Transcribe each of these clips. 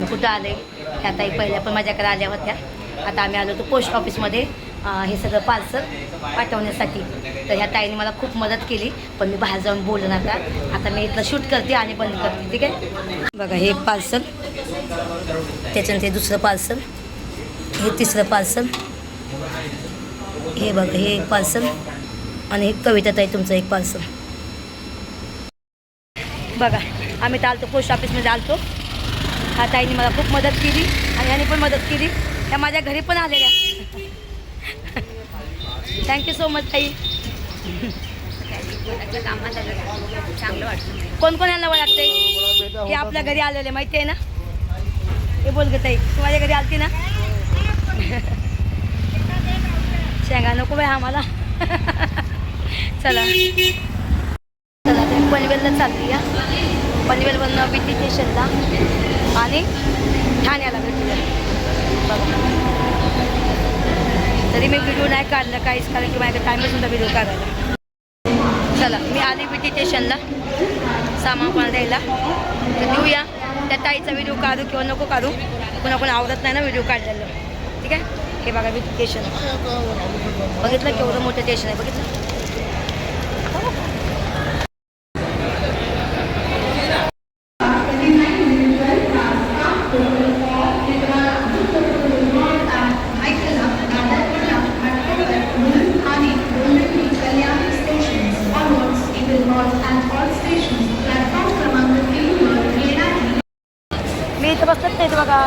कुठं आले ह्या ताई पहिल्या पण माझ्याकडे आल्या होत्या. आता आम्ही आलो होतो पोस्ट ऑफिसमध्ये हे सगळं पार्सल पाठवण्यासाठी. तर ह्या ताईने मला खूप मदत केली, पण मी बाहेर जाऊन बोलू नका. आता मी इथलं शूट करते आणि बंद करते, ठीक आहे. बघा हे पार्सल, त्याच्यानंतर हे दुसरं पार्सल, हे तिसरं पार्सल, हे बघा हे एक पार्सल आणि हे कविता ताई तुमचं एक पार्सल. बघा आम्ही तर आलतो पोस्ट ऑफिसमध्ये आलतो. ह्या ताईने मला खूप मदत केली आणि ह्याने पण मदत केली. त्या माझ्या घरी पण आलेल्या. थँक्यू सो मच ताई. चांगलं वाटतं. कोण कोण यांना ओळखते? हे आपल्या घरी आलेले माहिती आहे ना. हे बोल ग ताई, तू माझ्या घरी आलती ना. शेंगा नको बाई आम्हाला. चला चला ते पनवेलला चालली या. पनवेलवरनं बीटी स्टेशनला आणि ठाण्याला भेटूया. बघा तरी मी व्हिडिओ नाही काढला काहीच, कारण की माझ्याकडे टाईमच होता व्हिडिओ काढायला. चला मी आली बीटी स्टेशनला सामान पण द्यायला. तर देऊया त्या ताईचा व्हिडिओ काढू किंवा नको काढू, कोणा कोण आवडत नाही ना व्हिडिओ काढलेलं, ठीक आहे. हे बघा बीटी स्टेशन बघितलं केवढं मोठं स्टेशन आहे, बघितलं. मी इथं बसत नाही ते बघा,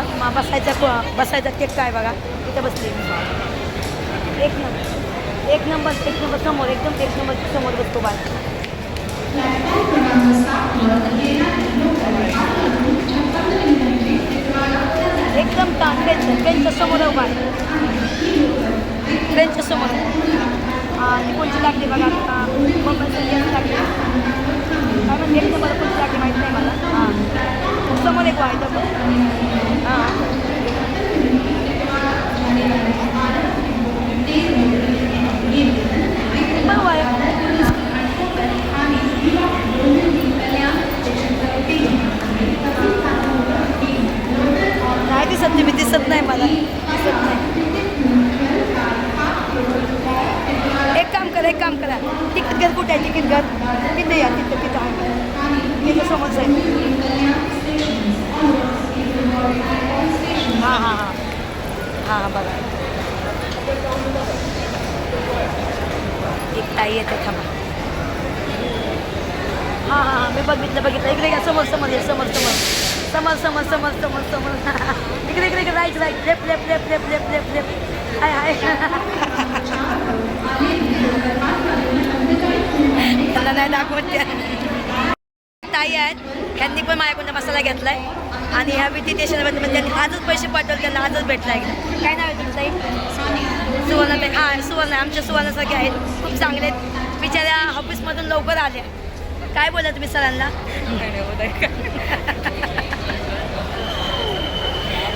बसायचा टेक काय बघा, इथं बसले एक नंबर समोर, एकदम एक नंबर समोर बसतो बाय. एकदम ट्रेनच्या समोर उभा, ट्रेनच्या समोर. कोणची लागली बघा, मुंबईची लागली काय म्हणजे, एक नंबर कोणची लागली माहीत नाही मला. हां समोर एक व्हायचं पण. हां नाही दिसत, तुम्ही दिसत नाही मला, दिसत नाही. एक काम करा तिकीट घर कुठे आहे, तिकीट घर तिथे या, तिथं आहे, तिथं समोरच आहे. हां बघा एक ताई येते, थांबा. हां मी बघितलं इकडे या, समोर या, समोर इकडे राईट लेफ्ट हाय त्याला नाही दाखवत त्या ताई आहेत. ह्यांनी पण माझ्याकडून मसाला घेतलाय आणि ह्या बीटी स्टेशनमध्ये पण त्यांनी आजच पैसे पाठवले, त्यांना आजच भेटलाय. काय नाव आहे तुमचं ताई? सुवर्णाताई. हां सुवर्ण, आमच्या सुवर्णासारखे आहेत, खूप चांगले आहेत बिचाऱ्या. ऑफिसमधून लवकर आल्या. काय बोला तुम्ही सरांना?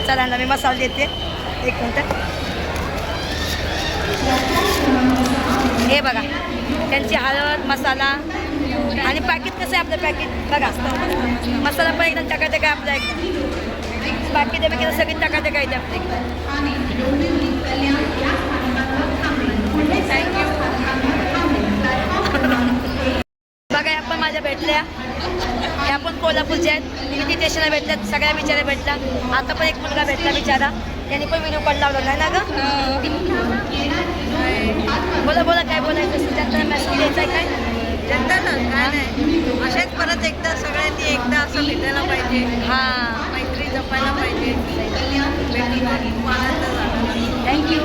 सरांना मी मसाला देते, एक मिनटं. हे बघा त्यांची हळद मसाला आणि पॅकेट कसं आहे आपलं पॅकेट बघा. मसाला पण एकदम टकाटक आहे आपला, एकदम पॅकेट आहे सगळी टकाटक आहे आपल्या थँक्यू. बघा ह्या पण माझ्या भेटल्या, ह्या पण कोल्हापूरच्या आहेत. बीटी स्टेशनला भेटल्यात, सगळ्या बिचाऱ्या भेटल्या. आता पण एक मुलगा भेटला बिचारा, त्यांनी पण व्हिडिओ कॉल लावला नाही ना गं. बोला काय बोलायचं, त्यांना मेसेज द्यायचा आहे काय? जनताना काय नाही, असेच परत एकदा सगळ्यांनी एकदा असं भेटायला पाहिजे. हां मैत्री जपायला पाहिजे. खूप आनंद झाला. थँक्यू.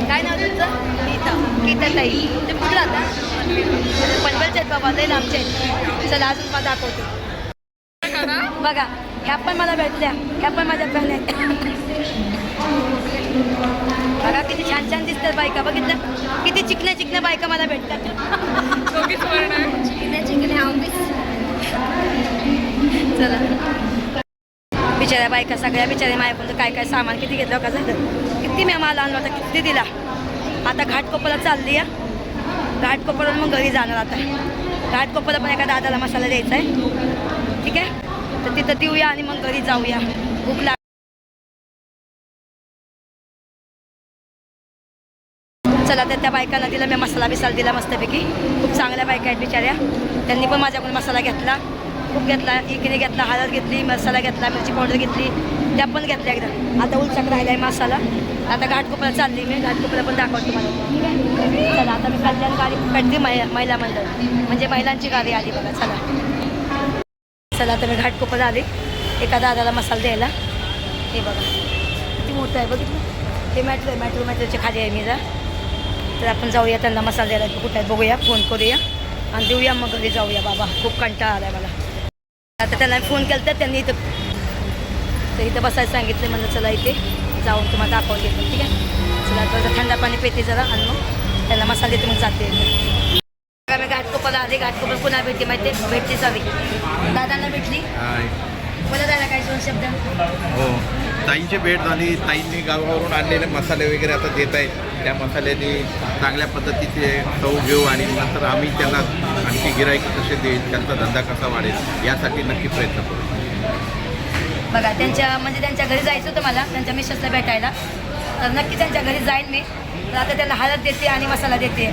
काय नाव तुमचं? गीता ताई. तुम्ही कुठं राहता? पनवेलचे आहेत बाबा, लई लांबचे आहेत. चला अजून मला दाखवतो. बघा ह्या पण मला भेटल्या, ह्या पण माझ्या बहिणी आहेत. बघा किती छान छान दिसतात बायका, बघितलं किती चिकन्या बायका मला भेटतात. चला बिचाऱ्या बायका सगळ्या बिचाऱ्या माझ्याकडून काय सामान किती घेतलं का झालं, किती मी आम्हाला आणलं होता, किती दिला. आता घाटकोपरला चालली आहे, घाटकोपरला मग घरी जाणार. आता घाटकोपरला पण एका दादाला मसाला द्यायचा आहे, ठीक आहे. तर तिथं देऊया आणि मग घरी जाऊया. भूक चला तर त्या बायकांना दिला मी मसाला बिसाला दिला मस्तपैकी. खूप चांगल्या बायका आहेत बिचाऱ्या. त्यांनी पण माझ्याकडून मसाला घेतला, खूप घेतला. इकडे घेतला, हळद घेतली, मसाला घेतला, मिरची पावडर घेतली, त्या पण घेतल्या एकदम. आता उलचाक राहिला आहे मसाला. आता घाटकोपरला चालली मी, घाटकोपरला पण दाखवतो तुम्हाला. ठीक आहे, चला आता मी कल्याण गाडी पकडली. महिला मंडळ म्हणजे महिलांची गाडी आली बघा. चला आता मी घाटकोपरला आली एका दादाला मसाला द्यायला. हे बघा किती मोठं आहे बघितलं. ते मॅट्रोच्या खाली आहे मी जा. तर आपण जाऊया त्यांना मसाला द्यायला. कुठे आहे बघूया, फोन करूया आणि देऊया, मग घरी जाऊया. बाबा खूप कंटाळा आला आहे मला. आता त्यांना फोन केला तर त्यांनी इथं बसायला सांगितलं. म्हणलं चला इथे जाऊन तुम्हाला दाखवून देतो. ठीक आहे, चला थोडंसं थंड पाणी पेते जरा आणि मग त्यांना मसाला देते, मग जाते. मी घाटकोपरला आले. घाटकोपर पुन्हा भेटते माहिती आहे, भेटते जावी. दादांना भेटली. बोला दादा काय दोन शब्द. हो, ताईंची भेट झाली. ताईंनी गावावरून आणलेले मसाले वगैरे आता देत आहेत. त्या मसाल्याने चांगल्या पद्धतीचे चव घेऊ आणि नंतर आम्ही त्यांना आणखी गिराईक कसे देईल, त्यांचा धंदा कसा वाढेल यासाठी नक्की प्रयत्न करू. बघा त्यांच्या घरी जायचं होतं मला, त्यांच्या मिसेसला भेटायला. तर नक्की त्यांच्या घरी जाईन मी. तर आता त्यांना हळद देते आणि मसाला देते.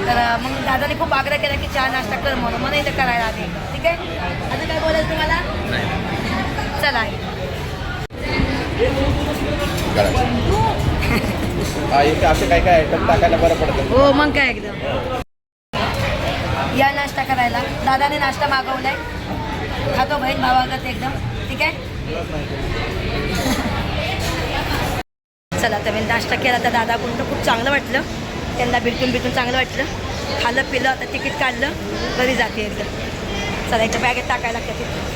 तर मग दादाने खूप आग्रह केला की चहा नाश्ता कर म्हणून. मला इथं करायला आले. ठीक आहे, आता काय बोलायचं तुम्हाला. चला इथे असं काय काय आयटम टाकायला बरं पडतं. हो मग काय एकदम. या नाश्ता करायला दादाने नाश्ता मागवलाय. खातो बहीण भावागत एकदम. ठीक आहे, चला तर मी नाश्ता केला. तर दादाकडून तर खूप चांगलं वाटलं. त्यांना भेटून चांगलं वाटलं. खाल्लं पिलं, आता तिकीट काढलं, घरी जाते एकदम. चला इथं बॅगेत टाकायला लागतं तिथे.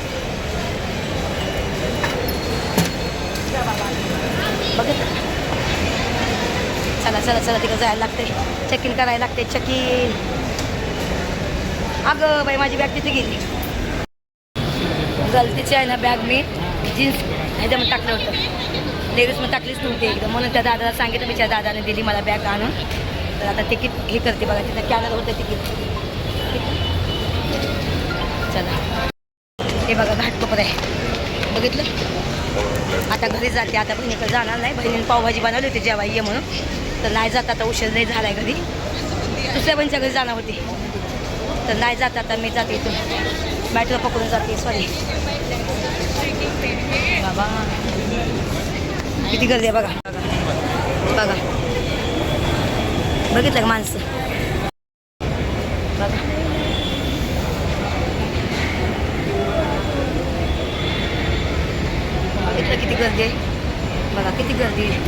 बघितलं, चला तिकडं जायला लागते. चेक इन करायला लागते. चेक-इन. अगं बाई माझी बॅग तिथे गेली. गलतीची आहे ना बॅग. मी जीन्स ह्याच्यामध्ये टाकलं होतं, लेडीजमध्ये टाकलीच नव्हती एकदम. म्हणून त्या दादाला सांगितलं, बिचार दादाने दिली मला बॅग आणून. तर आता तिकीट हे करते बघा, तिथं कॅनर होतं तिकीट. चला हे बघा घाटकोपर आहे बघितलं. आता घरी जाते. आता बहिणीकडे जाणार नाही. बहिणीने पावभाजी बनवली होती जेव्हा ये म्हणून. तर नाही जात आता, उशीर नाही झाला आहे घरी. दुसऱ्या बहिणीच्या घरी जाणार होती तर नाही जात. आता मी जाते इथून मॅट्रो पकडून जाते. सॉरी बाबा किती गर्दी आहे बघा. बघा बघितलं का माणसं. बघा बघितलं किती गर्दी आहे. बघा किती गर्दी आहे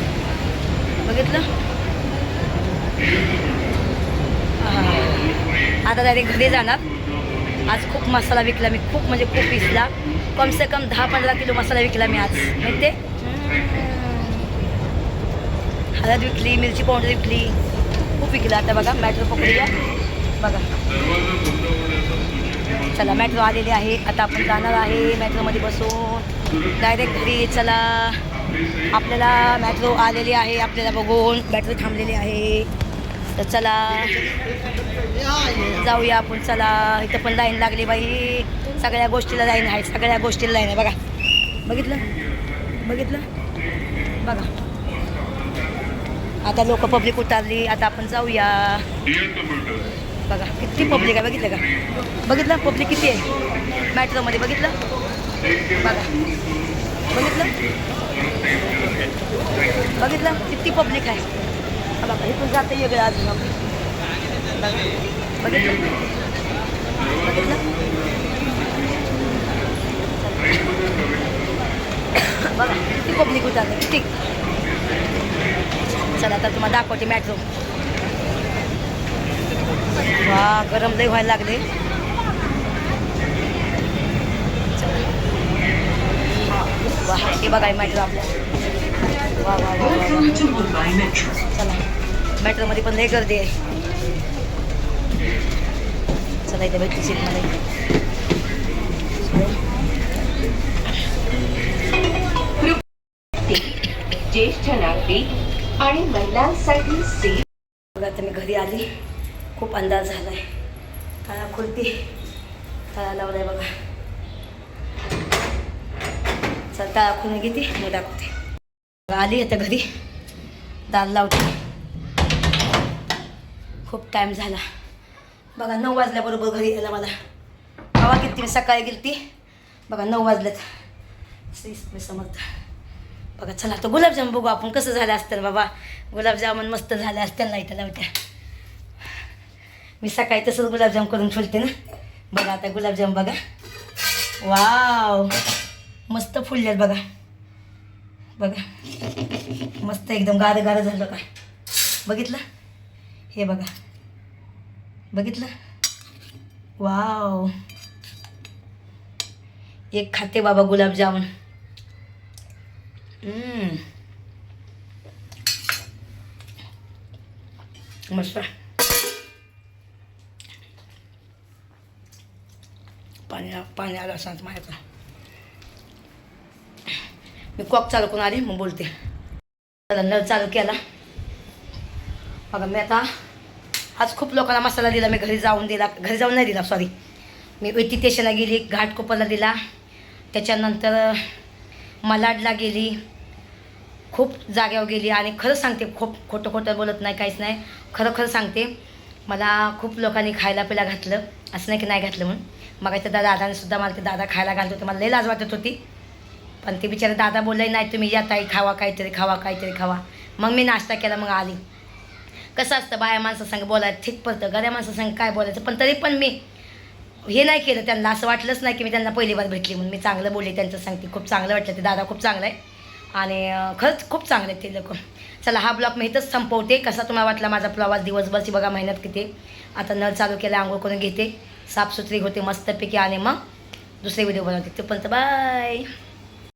बघितलं. आता डायरेक्ट घरी जाणार. आज खूप मसाला विकला मी, खूप म्हणजे खूप विकला. कमसे कम 10-15 किलो मसाला विकला मी आज माहिती. हळद विकली, मिरची पावडर विकली, खूप विकलं. आता बघा मॅट्रो पकडूया. बघा चला मॅट्रो आलेली आहे. आता आपण जाणार आहे मॅट्रोमध्ये बसून डायरेक्ट घरी. चला आपल्याला मॅट्रो आलेली आहे. आपल्याला बघून मॅट्रो थांबलेली आहे. तर चला जाऊया आपण. चला इथं पण लाईन लागली बाई. सगळ्या गोष्टीला लाईन आहे, सगळ्या गोष्टीला लाईन आहे. बघा बघितलं बघा. आता लोक पब्लिक उतरली. आता आपण जाऊया. बघा किती पब्लिक आहे बघितलं पब्लिक किती आहे मॅट्रोमध्ये. बघितलं किती पब्लिक आहे. बघा इथून जातं वेगळं अजून. बघितलं बघा किती पब्लिक उतरले किती. चला आता तुम्हाला दाखवते मॅट्रो. वा गरम लई व्हायला लागले. वा हे बघा मॅट्रो आपल्या. वा चला मेट्रोमध्ये पण लई गर्दी आहे. चला इथे भेटली सीटमध्ये. ज्येष्ठ नागरिक आणि महिलांसाठी सीट. बघा तर मी घरी आली. खूप अंदाज झाला आहे. तळा खुलती तळा लावलाय बघा. चल तळा खुलून घेते मग दाखवते. आली आता घरी. दार लावते. खूप टाईम झाला बघा. 9 वाजल्याबरोबर घरी यायला मला. हवा गेली मी सकाळी गेली बघा. 9 वाजलेत. श्री स्वामी समर्थ. बघा चला आता गुलाबजाम बघू आपण कसं झालं असतं बाबा. गुलाबजामुन मस्त झाले असतील नाही त्याला होत्या. मी सकाळी तसंच गुलाबजाम करून ठेवते ना. बघा आता गुलाबजाम बघा. वाव मस्त फुलल्यात बघा. बघा मस्त एकदम गारं गारं झालं काय. बघितलं हे बघा. बघितलं वाव. एक खाते बाबा गुलाबजामुन. मस्त. पाणी आलं सांग माझ्याकडं. मी कॉक चालू करून आली मग बोलते. चला नळ चालू केला बघा. मी आता आज खूप लोकांना मसाला दिला. मी घरी जाऊन नाही दिला सॉरी. मी वेटी स्टेशनला गेली, घाटकोपरला दिला, त्याच्यानंतर मलाडला गेली, खूप जाग्यावर गेली. आणि खरं सांगते खूप खोटं बोलत नाही काहीच नाही. खरं सांगते मला खूप लोकांनी खायला पिला घातलं. असं नाही की नाही घातलं म्हणून. मग त्या दादाने सुद्धा मला ते दादा खायला घालत होते. मला लई लाज वाटत होती. पण ते बिचारे दादा बोलले नाही तुम्ही या ताई खावा काहीतरी खावा. मग मी नाश्ता केला मग आली. कसं असतं बाया माणसं संग बोलायचं ठीक पडतं. गऱ्या माणसं संग काय बोलायचं. पण तरी पण मी हे नाही केलं. त्यांना असं वाटलंच नाही की मी त्यांना पहिली बार भेटली म्हणून. मी चांगलं बोलले त्यांचं सांगते. खूप चांगलं वाटलं. ते दादा खूप चांगलं आहे आणि खरंच खूप चांगले आहेत ते लोक. चला हा ब्लॉग मी इथंच संपवते. कसा तुम्हाला वाटला माझा प्रवास दिवसभरची बघा मेहनत किती. आता नळ चालू केला, आंघोळ करून घेते, साफसुथरी होते मस्तपैकी आणि मग दुसरे व्हिडिओ बनवते. तोपर्यंत बाय.